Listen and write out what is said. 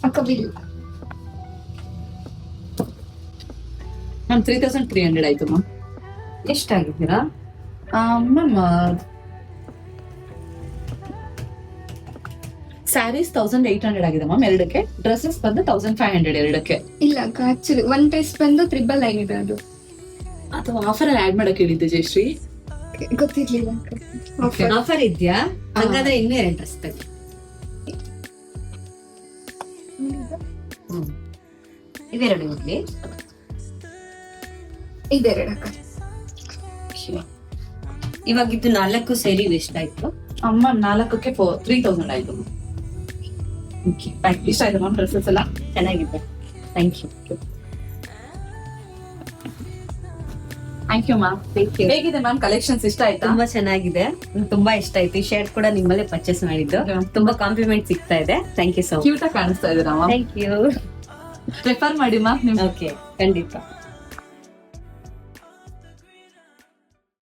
ಅಕ್ಕ bill ma'am 3300 ಆಯ್ತು ma'am. ಎಷ್ಟಾಗಿದ್ದೀರಾ? Ma'am saris 1800 ಆಗಿದೆ ಮ್ಯಾಮ್ ಎರಡಕ್ಕೆ, ಡ್ರೆಸ್ಸಸ್ ಬಂದು 1500 ಎರಡಕ್ಕೆ. ಇಲ್ಲ ಅಕ್ಕ, ಆಕ್ಚುಲಿ ಒಂದ್ ಡ್ರೆಸ್ ಬಂದು 999 ಇದೆ. ಅದು ಅಥವಾ ಆಫರ್ ಅಲ್ಲಿ ಆಡ್ ಮಾಡಕ್ ಹೇಳಿದ್ದೆ ಜಯಶ್ರೀ. ಗೊತ್ತಿರ್ಲಿಲ್ಲ ಅಕ್ಕ. Okay. ಆಫರ್ ಇದ್ಯಾ? ಹಾಗಾದ್ರೆ ಇನ್ನೂ 2 ಡ್ರೆಸ್ ತೆಗಿ. ಇವೆರಡು ಇರ್ಲಿ. ಇದೆರಡು ಅಕ್ಕ. ಇವಾಗ ಇದು 4 ಸೇರಿ ಎಷ್ಟಾಯ್ತು? ಅಮ್ಮ 4ಕ್ಕೆ 3000 ಆಯ್ತು. ಇಷ್ಟ ಆಯ್ತು ಮ್ಯಾಮ್ ಡ್ರೆಸ್ಸಸ್ ಎಲ್ಲ ಚೆನ್ನಾಗಿದೆ. Thank you. Thank you ma'am. ಹೇಗಿದೆ ಮ್ಯಾಮ್ ಕಲೆಕ್ಷನ್ಸ್? ಇಷ್ಟ ಆಯ್ತಾ? ತುಂಬಾ ಚೆನ್ನಾಗಿದೆ, ನಂಗೆ ತುಂಬಾ ಇಷ್ಟ ಆಯ್ತು. ಈ ಶರ್ಟ್ ಕೂಡ ನಿಮ್ಮಲ್ಲೇ ಪರ್ಚೇಸ್ ಮಾಡಿದ್ದು. ತುಂಬಾ ಕಾಂಪ್ಲಿಮೆಂಟ್ ಸಿಗ್ತಾ ಇದೆ. Thank you so much. Cute ಆಗಿ ಕಾಣಿಸ್ತಾ ಇದ್ದೀರಾ ಮ್ಯಾಮ್. Thank you. ಪ್ರಿಫರ್ ಮಾಡಿ ಮ್ಯಾಮ್. ಓಕೆ, ಖಂಡಿತ.